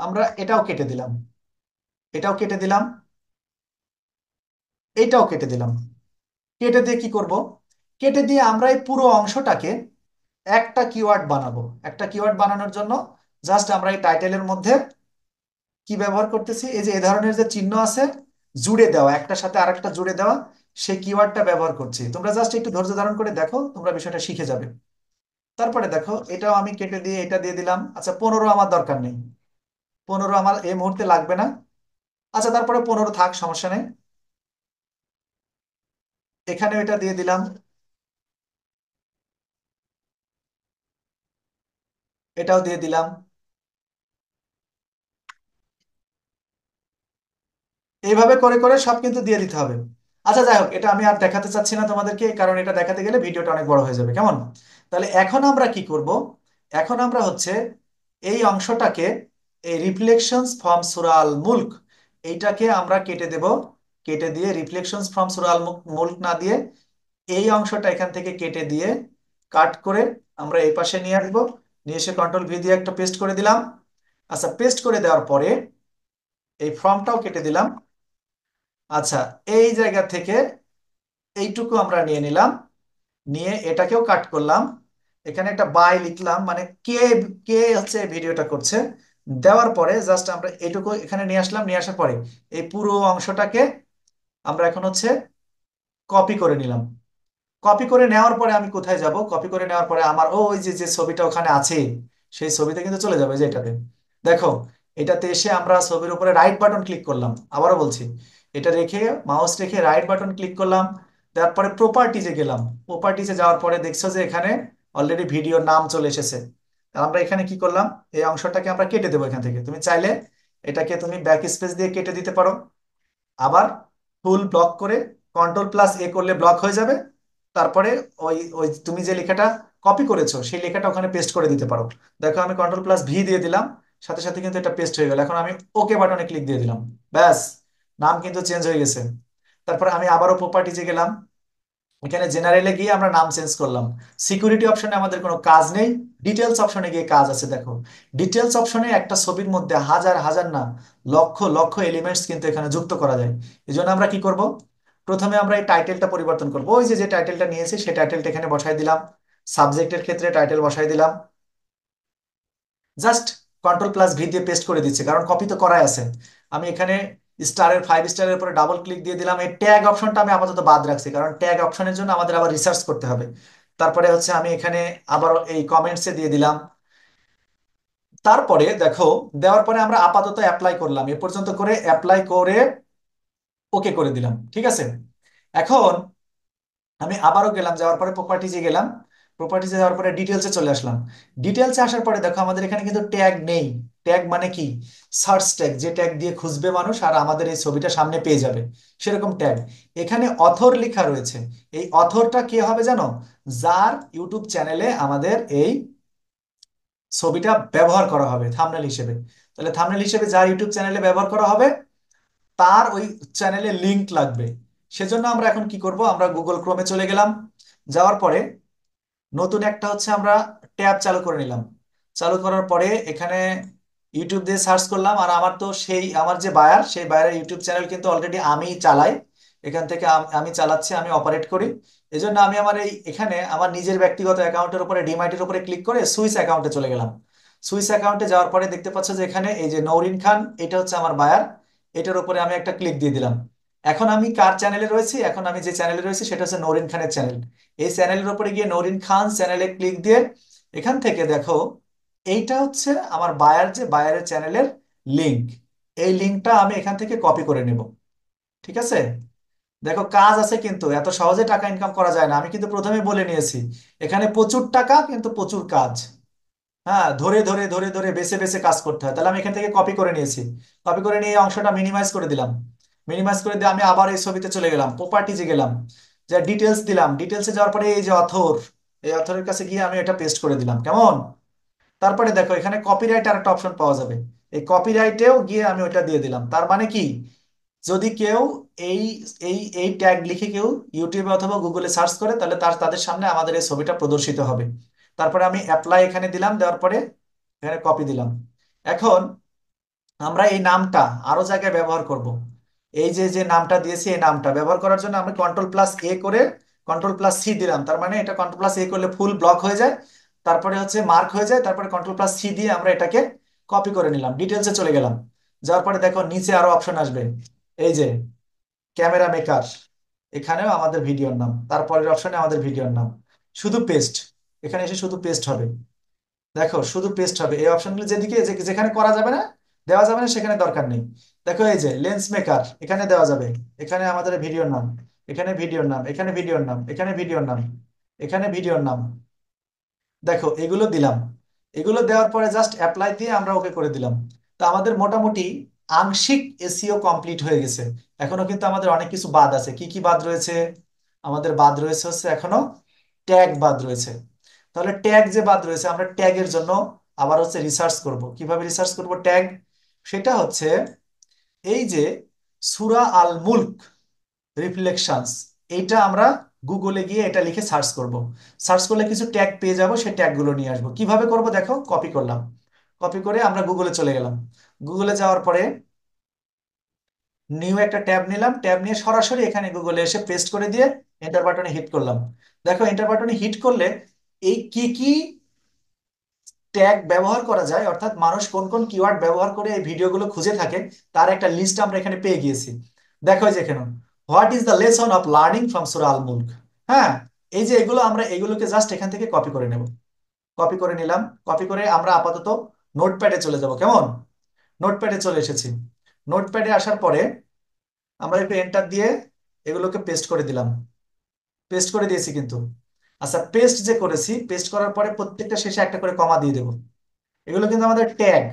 আমরা এটাও কেটে দিলাম, এটাও কেটে দিলাম, এইটাও কেটে দিলাম। কেটে দিয়ে কি করব? কেটে দিয়ে আমরা এই পুরো অংশটাকে একটা কিওয়ার্ড বানাবো। একটা কিওয়ার্ড বানানোর জন্য জাস্ট আমরা এই টাইটেলের মধ্যে কি ব্যবহার করতেছি, এই যে এ ধরনের যে চিহ্ন আছে, জুড়ে দেওয়া, একটার সাথে আরেকটা জুড়ে দেওয়া, সেই কিওয়ার্ডটা ব্যবহার করছি। তোমরা জাস্ট একটু ধৈর্য ধারণ করে দেখো, তোমরা বিষয়টা শিখে যাবে। তারপরে দেখো এটাও আমি কেটে দিয়ে এটা দিয়ে দিলাম। আচ্ছা, 15 আমার দরকার নেই, 15 আমার এই মুহূর্তে লাগবে না। আচ্ছা, তারপরে 15 থাক, সমস্যা নেই। এখানেও এটা দিয়ে দিলাম, এটাও দিয়ে দিলাম। এইভাবে করে করে সব কিন্তু দিয়ে দিতে হবে। আচ্ছা যাই হোক, এটা আমি আর দেখাতে চাচ্ছি না তোমাদেরকে, কারণ এটা দেখাতে গেলে ভিডিওটা অনেক বড় হয়ে যাবে, কেমন? তাহলে এখন আমরা কি করব? এখন আমরা হচ্ছে এই অংশটাকে, এই রিফ্লেকশনস ফ্রম সূরা আল মুলক, এইটাকে আমরা কেটে দেব। কেটে দিয়ে রিফ্লেকশনস ফ্রম সূরা আল মুলক না দিয়ে এই অংশটা এখান থেকে কেটে দিয়ে কাট করে আমরা এই পাশে নিয়ে আসবো। নিয়ে এসে কন্ট্রোল V দিয়ে একটা পেস্ট করে দিলাম। আচ্ছা, পেস্ট করে দেওয়ার পরে এই ফর্মটাও কেটে দিলাম। আচ্ছা, এই জায়গা থেকে এইটুকু আমরা নিয়ে নিলাম, নিয়ে এটাকেও কাট করলাম। এখানে একটা বাই লিখলাম, মানে কে, কে হচ্ছে এই ভিডিওটা করছে। দেওয়ার পরে জাস্ট আমরা এটুকু এখানে নিয়ে আসলাম। নিয়ে আসার পরে এই পুরো অংশটাকে আমরা এখন হচ্ছে কপি করে নিলাম। কপি করে নেওয়ার পরে আমি কোথায় যাব? কপি করে নেওয়ার পরে আমার ওই যে যে ছবিটা ওখানে আছে, সেই ছবিতে কিন্তু চলে যাবে, যে এটাতে। দেখো, এটাতে এসে আমরা ছবির উপরে রাইট বাটন ক্লিক করলাম। আবারও বলছি, এটা রেখে মাউস রেখে রাইট বাটন ক্লিক করলাম। তারপরে প্রপার্টিজে গেলাম। প্রপার্টিজে যাওয়ার পরে দেখছো যে এখানে অলরেডি ভিডিওর নাম চলে এসেছে। তা আমরা এখানে কি করলাম, এই অংশটাকে আমরা কেটে দেবো এখান থেকে। তুমি চাইলে এটাকে তুমি ব্যাক স্পেস দিয়ে কেটে দিতে পারো। আবার ফুল ব্লক করে Ctrl+A করলে ব্লক হয়ে যাবে। তারপরে ওই ওই তুমি যে লেখাটা কপি করেছো সেই লেখাটা ওখানে পেস্ট করে দিতে পারো। দেখো আমি Ctrl+V দিয়ে দিলাম, সাথে সাথে কিন্তু এটা পেস্ট হয়ে গেল। এখন আমি ওকে বাটনে ক্লিক দিয়ে দিলাম, ব্যাস, নাম কিন্তু চেঞ্জ হয়ে গেছে। তারপরে আমি আবারও প্রপার্টিজে গেলাম। এখানে জেনারেলে গিয়ে আমরা নাম চেঞ্জ করলাম। সিকিউরিটি অপশনে আমাদের কোনো কাজ নেই, ডিটেলস অপশনে গিয়ে কাজ আছে। দেখো, ডিটেলস অপশনে একটা ছবির মধ্যে হাজার হাজার না, লক্ষ লক্ষ এলিমেন্টস কিন্তু এখানে যুক্ত করা যায়। এই জন্য আমরা কি করব? প্রথমে আমরা এই টাইটেলটা পরিবর্তন করব। ওই যে যে টাইটেলটা নিয়েছি সেই টাইটেলটা এখানে বসাই দিলাম। সাবজেক্টের ক্ষেত্রে টাইটেল বসাই দিলাম। জাস্ট Ctrl+V দিয়ে পেস্ট করে দিচ্ছে, কারণ কপি তো করাই আছে। আমি এখানে স্টারের 5 স্টারের উপরে ডাবল ক্লিক দিয়ে দিলাম। এই ট্যাগ অপশনটা আমি আপাতত বাদ রাখছি, কারণ ট্যাগ অপশনের জন্য আমাদের আবার রিসার্চ করতে হবে। তারপরে হচ্ছে আমি এখানে আবার এই কমেন্টসে দিয়ে দিলাম। তারপরে দেখো, দেওয়ার পরে আমরা আপাতত অ্যাপ্লাই করলাম, এ পর্যন্ত করে অ্যাপ্লাই করে ওকে করে দিলাম, ঠিক আছে। এখন আমি আবারও গেলাম, যাওয়ার পরে প্রপার্টিজে গেলাম। প্রপার্টিজে যাওয়ার পরে ডিটেলসে চলে আসলাম। ডিটেলসে আসার পরে দেখো আমাদের এখানে কিন্তু ট্যাগ নেই। ট্যাগ মানে কি? সার্চ ট্যাগ, যে ট্যাগ দিয়ে খুঁজবে মানুষ আর আমাদের এই ছবিটা সামনে পেয়ে যাবে, সেরকম ট্যাগ। এখানে অথর লেখা রয়েছে। এই অথরটা কে হবে জানো? যার ইউটিউব চ্যানেলে আমাদের এই ছবিটা ব্যবহার করা হবে থাম্বনেল হিসেবে, তাহলে থাম্বনেল হিসেবে যার ইউটিউব চ্যানেলে ব্যবহার করা হবে তার ওই চ্যানেলে লিংক লাগবে। সেজন্য আমরা এখন কি করব, আমরা গুগল ক্রোমে চলে গেলাম। যাওয়ার পরে নতুন একটা হচ্ছে আমরা ট্যাব চালু করে নিলাম। চালু করার পরে এখানে ইউটিউব দিয়ে সার্চ করলাম। আর আমার তো সেই আমার যে বায়ার, সেই বায়ারের ইউটিউব চ্যানেল কিন্তু অলরেডি আমি চালাই। এখান থেকে আমি চালাচ্ছি, আমি অপারেট করি। এই জন্য আমি আমার এখানে আমার নিজের ব্যক্তিগত অ্যাকাউন্টের উপরে ডিমাইটের উপরে ক্লিক করে সুইস অ্যাকাউন্টে চলে গেলাম। সুইস অ্যাকাউন্টে যাওয়ার পরে দেখতে পাচ্ছ যে এখানে এই যে নৌরিন খান, এটা হচ্ছে আমার বায়ার। এটার উপরে আমি একটা ক্লিক দিয়ে দিলাম। এখন আমি কার চ্যানেলে রয়েছি, এখন আমি যে চ্যানেলে রয়েছি সেটা হচ্ছে নৌরিন খানের চ্যানেল। এই চ্যানেলের উপরে গিয়ে নরিন খান চ্যানেলে ক্লিক দিয়ে এখান থেকে দেখো এইটা হচ্ছে আমার বায়ার, যে বায়ারের চ্যানেলের লিংক। এই লিংকটা আমি এখান থেকে কপি করে নেব। ঠিক আছে, দেখো কাজ আছে, কিন্তু এত সহজে টাকা ইনকাম করা যায় না। আমি কিন্তু প্রথমে বলে নিয়েছি এখানে প্রচুর টাকা কিন্তু প্রচুর কাজ। হ্যাঁ, ধরে ধরে ধরে ধরে বেছে বেছে কাজ করতে হয়। তাহলে আমি এখান থেকে কপি করে নিয়েছি। কপি করে নিয়ে এই অংশটা মিনিমাইজ করে দিলাম। মিনিমাইজ করে দিয়ে আমি আবার এই ছবিতে চলে গেলাম, প্রপার্টিজে গেলাম, যা ডিটেলস দিলাম। ডিটেলসে যাওয়ার পরে এই যে অথর, এই অথরের কাছে গিয়ে আমি এটা পেস্ট করে দিলাম। কেমন? তারপরে দেখো এখানে কপিরাইট আর একটা অপশন পাওয়া যাবে। এই কপিরাইটেও গিয়ে আমি ওটা দিয়ে দিলাম। তার মানে কি, যদি কেউ এই এই এই ট্যাগ লিখে কেউ ইউটিউবে অথবা গুগলে সার্চ করে, তাহলে তাদের সামনে আমাদের এই ছবিটা প্রদর্শিত হবে। তারপরে আমি অ্যাপ্লাই এখানে দিলাম, দেওয়ার পরে এখানে কপি দিলাম। এখন আমরা এই নামটা আরো জায়গায় ব্যবহার করব। এই যে যে নামটা দিয়েছি, এই নামটা ব্যবহার করার জন্য আমি কন্ট্রোল+A করে কন্ট্রোল+C দিলাম। তার মানে এটা কন্ট্রোল+A করলে ফুল ব্লক হয়ে যায়, তারপরে হচ্ছে মার্ক হয়ে যায়। তারপরে কন্ট্রোল+C দিয়ে আমরা এটাকে কপি করে নিলাম, ডিটেলসে চলে গেলাম। যাওয়ার পরে দেখো নিচে আরো অপশন আসবে, এই যে ক্যামেরা মেকার, এখানেও আমাদের ভিডিওর নাম, তারপরের অপশনে আমাদের ভিডিওর নাম। শুধু পেস্ট, এখানে এসে শুধু পেস্ট হবে। দেখো শুধু পেস্ট হবে। এই অপশনগুলো যেদিকে যেখানে করা যাবে না, দেওয়া যাবে না, সেখানে দরকার নেই। দেখো এই যে লেন্স মেকার, এখানে দেওয়া যাবে। এখানে আমাদের ভিডিওর নাম, এখানে ভিডিওর নাম, এখানে ভিডিওর নাম, এখানে ভিডিওর নাম, এখানে ভিডিওর নাম। দেখো এগুলো দিলাম। এগুলো দেওয়ার পরে জাস্ট অ্যাপ্লাই দিয়ে আমরা ওকে করে দিলাম। তো আমাদের মোটামুটি আংশিক এসইও কমপ্লিট হয়ে গেছে। এখনো কিন্তু আমাদের অনেক কিছু বাদ আছে। কি কি বাদ রয়েছে? আমাদের বাদ রয়েছে হচ্ছে এখনো ট্যাগ বাদ রয়েছে। তাহলে ট্যাগ যে বাদ রয়েছে, আমরা ট্যাগের জন্য আবার হচ্ছে রিসার্চ করব। কিভাবে রিসার্চ করব ট্যাগ? সেটা হচ্ছে এই যে সূরা আল মুলক রিফ্লেকশনস, এইটা আমরা গুগলে গিয়ে এটা লিখে সার্চ করব। সার্চ করলে কিছু ট্যাগ পেয়ে যাব, সেই ট্যাগগুলো নিয়ে আসবো। কিভাবে করব দেখো, কপি করলাম। কপি করে আমরা গুগলে চলে গেলাম। গুগলে যাওয়ার পরে নিউ একটা ট্যাব নিলাম, ট্যাব নিয়ে সরাসরি এখানে গুগলে এসে পেস্ট করে দিয়ে এন্টার বাটনে হিট করলাম। দেখো এন্টার বাটনে হিট করলে এই কি কি ট্যাগ ব্যবহার করা যায়, অর্থাৎ মানুষ কোন কোন কিওয়ার্ড ব্যবহার করে এই ভিডিওগুলো খুঁজে থাকে, তার একটা লিস্ট আমরা এখানে পেয়ে গিয়েছি। দেখো এই যে এখানে what is the lesson of learning from Surah Al Mulk. হ্যাঁ, এই যে এগুলো আমরা এগুলোকে জাস্ট এখান থেকে কপি করে নেব। কপি করে নিলাম। কপি করে আমরা আপাতত নোটপ্যাডে চলে যাব। কেমন? নোটপ্যাডে চলে এসেছি। নোটপ্যাডে আসার পরে আমরা একটু এন্টার দিয়ে এগুলোকে পেস্ট করে দিলাম। পেস্ট করে দিয়েছি কিন্তু। আচ্ছা, পেস্ট যে করেছি, পেস্ট করার পরে প্রত্যেকটা শেষে একটা করে কমা দিয়ে দেবো। এগুলো কিন্তু আমাদের ট্যাগ।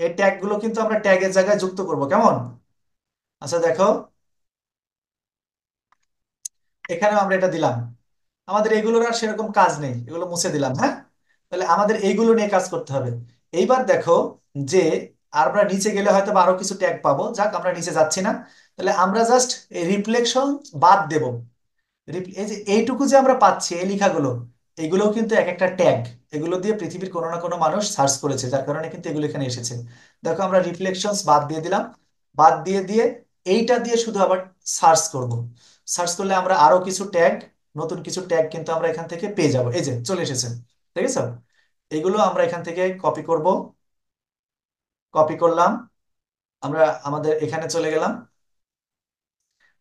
এই ট্যাগ গুলো কিন্তু আমরা ট্যাগের জায়গায় যুক্ত করব। কেমন? আচ্ছা দেখো, এখানে আমরা এটা দিলাম। আমাদের এগুলোর আর সেরকম কাজ নেই, এগুলো মুছে দিলাম। হ্যাঁ, তাহলে আমাদের এইগুলো নিয়ে কাজ করতে হবে। এইবার দেখো যে আর আমরা নিচে গেলে হয়তো বা আরো কিছু ট্যাগ পাবো। যাক, আমরা নিচে যাচ্ছি না। তাহলে আমরা জাস্ট এই রিফ্লেকশন বাদ দেব। এই যে এইটুকু যে আমরা পাচ্ছি এই লেখাগুলো, এগুলোও কিন্তু এক একটা ট্যাগ। এগুলো দিয়ে পৃথিবীর কোনো না কোনো মানুষ সার্চ করেছে, যার কারণে কিন্তু এগুলো এখানে এসেছে। দেখো আমরা রিফ্লেকশনস বাদ দিয়ে দিলাম। বাদ দিয়ে দিয়ে এইটা দিয়ে শুধু আবার সার্চ করব। সার্চ করলে আমরা আরো কিছু ট্যাগ, নতুন কিছু ট্যাগ কিন্তু আমরা এখান থেকে পেয়ে যাব। এই যে চলে এসেছে, ঠিক আছে। এগুলো আমরা এখান থেকে কপি করব। কপি করলাম, আমরা আমাদের এখানে চলে গেলাম।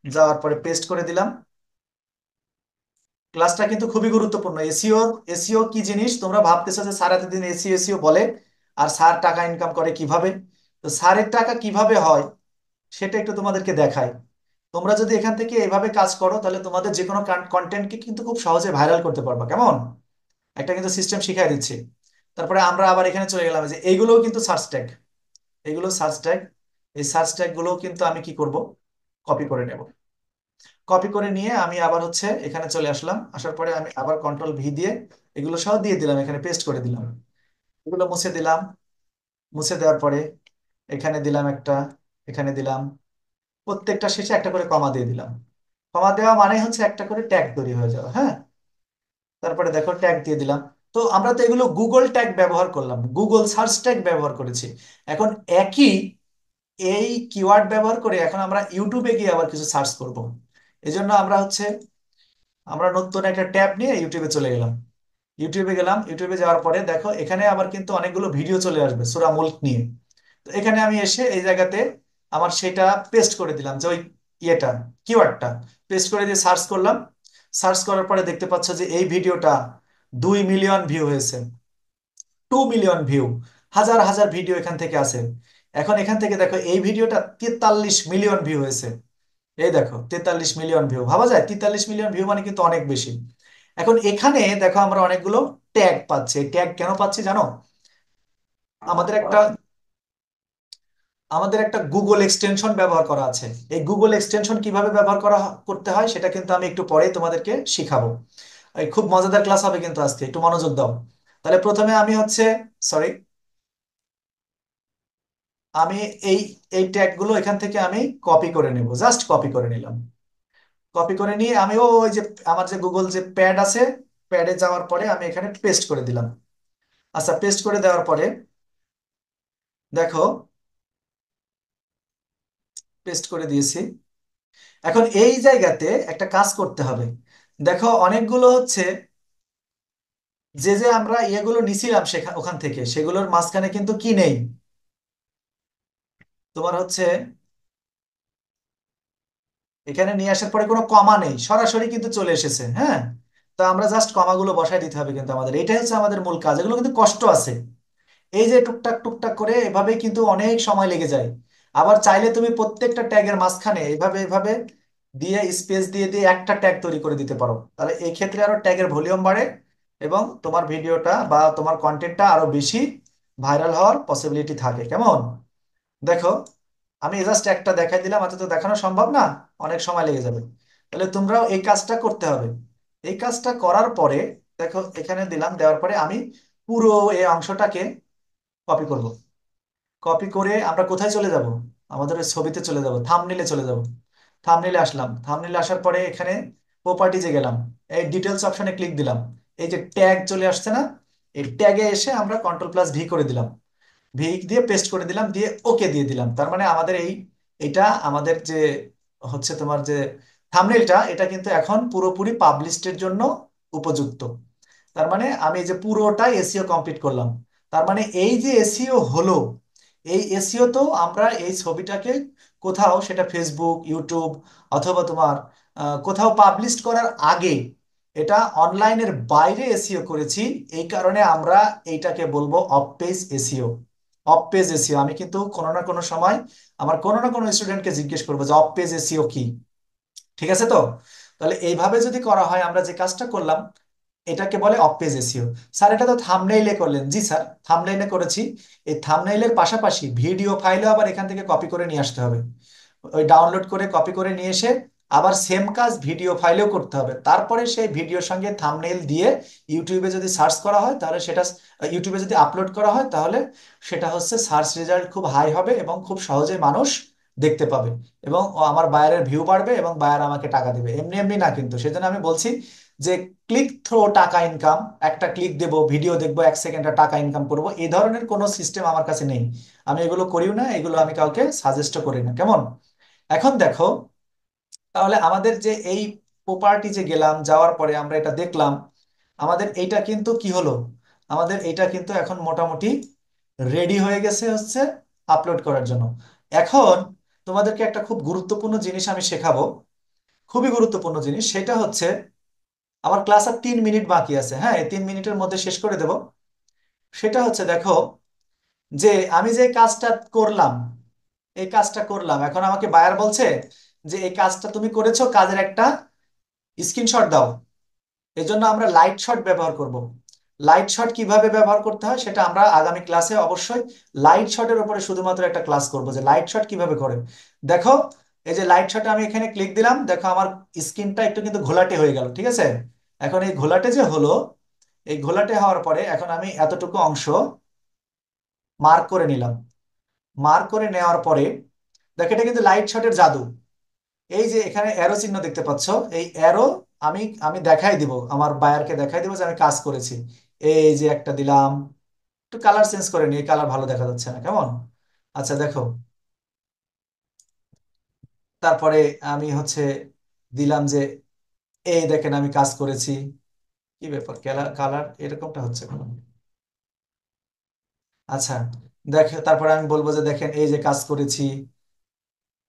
যাওয়ার পরে পেস্ট করে দিলাম। ক্লাসটা কিন্তু খুবই গুরুত্বপূর্ণ। এসইও, এসইও কি জিনিস তোমরা ভাবতেছো যে স্যার এতদিন এসইও এসইও বলে, আর স্যার টাকা ইনকাম করে কিভাবে। তো স্যারের টাকা কিভাবে হয় সেটা একটু তোমাদেরকে দেখাই। তোমরা যদি এখান থেকে এভাবে কাজ করো, তাহলে তোমাদের যে কোনো কন্টেন্টকে কিন্তু খুব সহজে ভাইরাল করতে পারবা। কেমন? একটা কিন্তু সিস্টেম শিখাই দিচ্ছি। তারপরে আমরা আবার এখানে চলে গেলাম, যে এইগুলোও কিন্তু সার্চ ট্যাগ। এগুলো সার্চ ট্যাগ। এই সার্চ ট্যাগ গুলোও কিন্তু আমি কি করব, কপি করে নেব। কপি করে নিয়ে আমি আবার হচ্ছে এখানে চলে আসলাম। আসার পরে আমি আবার কন্ট্রোল ভি দিয়ে এগুলো সব দিয়ে দিলাম, এখানে পেস্ট করে দিলাম। এগুলো মুছে দিলাম। মুছে দেওয়ার পরে এখানে দিলাম একটা, এখানে দিলাম, প্রত্যেকটা শেষে একটা করে কমা দিয়ে দিলাম। কমা দেওয়া মানে হচ্ছে একটা করে ট্যাগ তৈরি হয়ে যাবে, হ্যাঁ। তারপরে দেখো ট্যাগ দিয়ে দিলাম। তো আমরা তো এগুলো গুগল ট্যাগ ব্যবহার করলাম, গুগল সার্চ ট্যাগ ব্যবহার করেছি। এখন একই এই কিওয়ার্ড ব্যবহার করে এখন আমরা ইউটিউবে গিয়ে আবার কিছু সার্চ করব। এই জন্য আমরা হচ্ছে আমরা নতুন একটা ট্যাব নিয়ে ইউটিউবে চলে গেলাম। ইউটিউবে গেলাম, ইউটিউবে যাওয়ার পরে দেখো এখানে আবার কিন্তু অনেকগুলো ভিডিও চলে আসবে সূরা মুলক নিয়ে। তো এখানে আমি এসে এই জায়গাতে আমার সেটা পেস্ট করে দিলাম, যে ওই ইয়েটা, কিওয়ার্ডটা পেস্ট করে দিয়ে সার্চ করলাম। সার্চ করার পরে দেখতে পাচ্ছ যে এই ভিডিওটা 2 মিলিয়ন ভিউ হয়েছে, 2 মিলিয়ন ভিউ। হাজার হাজার ভিডিও এখান থেকে আছে। এখন এখান থেকে দেখো এই ভিডিওটা 43 মিলিয়ন ভিউ হয়েছে। এই দেখো 43 মিলিয়ন ভিউ, ভাবা যায় 43 মিলিয়ন ভিউ মানে কিন্তু অনেক বেশি। এখন এখানে দেখো আমরা অনেকগুলো ট্যাগ পাচ্ছি। ট্যাগ কেন পাচ্ছি জানো? আমাদের একটা আমাদের একটা গুগল এক্সটেনশন ব্যবহার করা আছে। এই গুগল এক্সটেনশন কিভাবে ব্যবহার করতে হয় সেটা কিন্তু আমি একটু পরেই তোমাদেরকে শিখাবো। এই খুব মজাদার ক্লাস হবে কিন্তু আজকে, একটু মনোযোগ দাও। তাহলে প্রথমে আমি হচ্ছে, সরি, আমি এই এই ট্যাগ গুলো এখান থেকে আমি কপি করে নেব, জাস্ট কপি করে নিলাম। কপি করে নিয়ে আমি ওই যে আমার যে গুগল যে প্যাড আছে, প্যাডে যাওয়ার পরে আমি এখানে পেস্ট করে দিলাম। আচ্ছা, পেস্ট করে দেওয়ার পরে দেখো পেস্ট করে দিয়েছি। এখন এই জায়গাতে একটা কাজ করতে হবে। দেখো অনেকগুলো হচ্ছে যে যে আমরা ইয়েগুলো নিছিলাম ওখান থেকে, সেগুলোর মাঝখানে কিন্তু কি নেই, তোমার হচ্ছে এখানে নিয়ে আসার পরে কোনো কমা নেই, সরাসরি কিন্তু চলে এসেছে, হ্যাঁ। তো আমরা জাস্ট কমাগুলো বসাই দিতে হবে কিন্তু আমাদের, এটাই হচ্ছে আমাদের মূল কাজ। এগুলো কিন্তু কষ্ট আছে, এই যে টুকটাক টুকটাক করে এভাবে কিন্তু অনেক সময় লেগে যায়। আবার চাইলে তুমি প্রত্যেকটা ট্যাগের মাঝখানে এভাবে এভাবে দিয়ে স্পেস দিয়ে দিয়ে একটা ট্যাগ তৈরি করে দিতে পারো, তাহলে এই ক্ষেত্রে আরো ট্যাগের ভলিউম বাড়ে এবং তোমার ভিডিওটা বা তোমার কন্টেন্টটা আরো বেশি ভাইরাল হওয়ার পসিবিলিটি থাকে। কেমন? দেখো আমি জাস্ট একটা দেখাই দিলাম, এত তো দেখানো সম্ভব না, অনেক সময় লেগে যাবে। তাহলে তোমরাও এই কাজটা করতে হবে। এই কাজটা করার পরে দেখো এখানে দিলাম, দেওয়ার পরে আমি পুরো এই অংশটাকে কপি করব। কপি করে আমরা কোথায় চলে যাব? আমাদের ওই ছবিতে চলে যাব, থাম্বনেইলে চলে যাব। থাম্বনেইলে আসলাম, থাম্বনেইলে আসার পরে এখানে প্রপার্টিজে গেলাম, এই ডিটেলস অপশনে ক্লিক দিলাম। এই যে ট্যাগ চলে আসছে না, এই ট্যাগে এসে আমরা কন্ট্রোল+V করে দিলাম। ভি দিয়ে পেস্ট করে দিলাম, দিয়ে ওকে দিয়ে দিলাম। তার মানে আমাদের এটা আমাদের যে হচ্ছে তোমার যে থাম্বনেইলটা, এটা কিন্তু এখন পুরোপুরি পাবলিশড জন্য উপযুক্ত। তার মানে আমি এই যে পুরোটাই এসইও কমপ্লিট করলাম। তার মানে এই যে এসইও হলো, এই এসইও তো আমরা এই ছবিটাকে কোথাও, সেটা ফেসবুক, ইউটিউব অথবা তোমার কোথাও পাবলিশ করার আগে এটা অনলাইনের বাইরে এসইও করেছি। এই কারণে আমরা এইটাকে বলবো of page SEO. Of page SEO আমি কিন্তু কোনো না কোনো সময় আমার কোনো না কোনো স্টুডেন্টকে জিজ্ঞেস করবো যে অফ পেজ এসইও কি। ঠিক আছে তো? তাহলে এইভাবে যদি করা হয়, আমরা যে কাজটা করলাম এটাকে বলে অফ পেজ এসইও। স্যার এটা তো থাম্বনেইলে করলেন। জি স্যার, থাম্বনেইলে করেছি। এই থাম্বনেইলের পাশাপাশি ভিডিও ফাইলও আবার এখান থেকে কপি করে নিয়ে আসতে হবে। ওই ডাউনলোড করে কপি করে নিয়ে এসে আবার সেম কাজ ভিডিও ফাইলেও করতে হবে। তারপরে সেই ভিডিওর সঙ্গে থাম্বনেইল দিয়ে ইউটিউবে যদি সার্চ করা হয় তাহলে সেটা, ইউটিউবে যদি আপলোড করা হয় তাহলে সেটা হচ্ছে সার্চ রেজাল্ট খুব হাই হবে এবং খুব সহজে মানুষ দেখতে পাবে। এবং আমার বায়ারের ভিউ বাড়বে এবং বায়ার আমাকে টাকা দেবে, এমনি এমনি না কিন্তু। সেজন্য আমি বলছি যে ক্লিক থ্রো টাকা ইনকাম, একটা ক্লিক দেব, ভিডিও দেখবো 1 সেকেন্ডে টাকা ইনকাম করব, এই ধরনের কোনো সিস্টেম আমার কাছে নেই। আমি এগুলো করিও না, এগুলো আমি কাউকে সাজেস্টও করি না। কেমন? এখন দেখো, তাহলে আমাদের যে এই প্রপার্টি যে গেলাম, যাওয়ার পরে আমরা এটা দেখলাম, আমাদের এইটা কিন্তু কি হলো, আমাদের এইটা কিন্তু এখন মোটামুটি রেডি হয়ে গেছে হচ্ছে আপলোড করার জন্য। এখন তোমাদেরকে একটা খুব গুরুত্বপূর্ণ জিনিস আমি শেখাবো, খুবই গুরুত্বপূর্ণ জিনিস। সেটা হচ্ছে আমার ক্লাস আর 3 মিনিট বাকি আছে, হ্যাঁ, এই 3 মিনিটের মধ্যে শেষ করে দেব। সেটা হচ্ছে দেখো যে আমি যে কাজটা করলাম, এই কাজটা করলাম, এখন আমাকে বায়ার বলছে যে এই কাজটা তুমি করেছো, কাজের একটা স্ক্রিনশট দাও। এই জন্য আমরা লাইট শট ব্যবহার করব। লাইট শট কিভাবে ব্যবহার করতে হয় সেটা আমরা আগামী ক্লাসে অবশ্যই লাইট শটের উপরে শুধুমাত্র একটা ক্লাস করব, যে লাইট শট কিভাবে করে। দেখো এই যে লাইট শটে আমি এখানে ক্লিক দিলাম, দেখো আমার স্ক্রিনটা একটু কিন্তু ঘোলাটে হয়ে গেল, ঠিক আছে। এখন এই ঘোলাটে যে হলো, এই ঘোলাটে হওয়ার পরে এখন আমি এতটুকু অংশ মার্ক করে নিলাম। মার্ক করে নেওয়ার পরে দেখো এটা কিন্তু লাইট শটের জাদু। এই যে এখানে অ্যারো চিহ্ন দেখতে পাচ্ছ, এই অ্যারো আমি আমি দেখাই দিব, আমার বায়ারকে দেখাই দিব যে আমি কাজ করেছি। এই যে একটা দিলাম, একটু কালার চেঞ্জ করে নিই, কালার ভালো দেখা যাচ্ছে না, কেমন? আচ্ছা দেখো, তারপরে আমি দিলাম যে এই দেখেন আমি কাজ করেছি। কি ব্যাপার, কালার কালার এরকমটা হচ্ছে কেন? আচ্ছা দেখে তারপরে আমি বলবো যে দেখেন এই যে কাজ করেছি,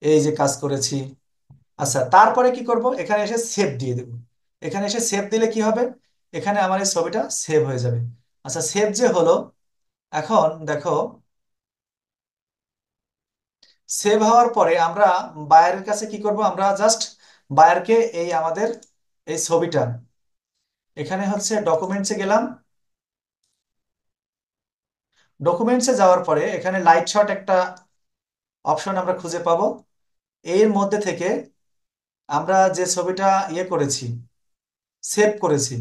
এই যে কাজ করেছি। আচ্ছা তারপরে কি করব, এখানে এসে সেভ দিয়ে দেব। এখানে এসে সেভ দিলে কি হবে, এখানে আমার এই ছবিটা সেভ হয়ে যাবে। আচ্ছা সেভ যে হলো, এখন দেখো সেভ হওয়ার পরে আমরা বায়ারের কাছে কি করব, আমরা জাস্ট বায়ারকে এই আমাদের এই ছবিটা, এখানে ডকুমেন্টসে গেলাম। ডকুমেন্টসে যাওয়ার পরে এখানে লাইট শট একটা অপশন আমরা খুঁজে পাবো। এর মধ্যে থেকে আমরা যে ছবিটা ইয়ে করেছি, সেভ করেছি,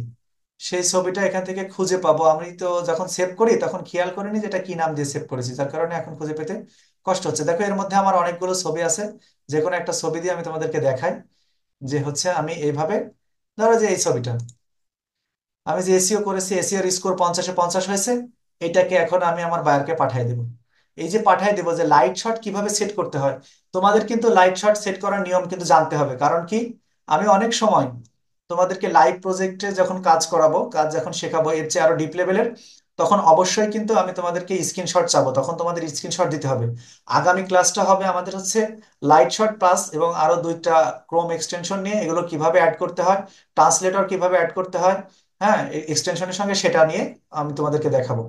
সেই ছবিটা এখান থেকে খুঁজে পাবো। আমি তো যখন সেভ করি তখন খেয়াল করিনি যে এটা কি নাম দিয়ে সেভ করেছি, যার কারণে এখন খুঁজে পেতে কষ্ট হচ্ছে। দেখো এর মধ্যে আমার অনেকগুলো ছবি আছে, যে কোনো একটা ছবি দিয়ে আমি তোমাদেরকে দেখাই যে আমি এইভাবে, ধরো যে এই ছবিটা আমি যে এসিও করেছি, এসিওর স্কোর 50-এ 50 হয়েছে, এটাকে এখন আমি আমার বায়ারকে পাঠিয়ে দেব। এই যে পাঠিয়ে দেবো, যে লাইট শট কিভাবে সেট করতে হয়, তোমাদের কিন্তু লাইট শট সেট করার নিয়ম কিন্তু জানতে হবে। কারণ কি, আমি অনেক সময় তোমাদেরকে লাইভ প্রজেক্টে যখন কাজ করাবো, কাজ যখন শেখাবো এর চেয়ে আরো ডিপ লেভেলের, তখন অবশ্যই কিন্তু আমি তোমাদেরকে স্ক্রিনশট চাবো, তখন তোমাদের স্ক্রিনশট দিতে হবে। আগামী ক্লাসটা হবে আমাদের লাইট শট প্লাস এবং আরো দুইটা ক্রোম এক্সটেনশন নিয়ে, এগুলো কিভাবে অ্যাড করতে হয়, ট্রান্সলেটর কিভাবে অ্যাড করতে হয়, হ্যাঁ, এক্সটেনশনের সঙ্গে, সেটা নিয়ে আমি তোমাদেরকে দেখাবো।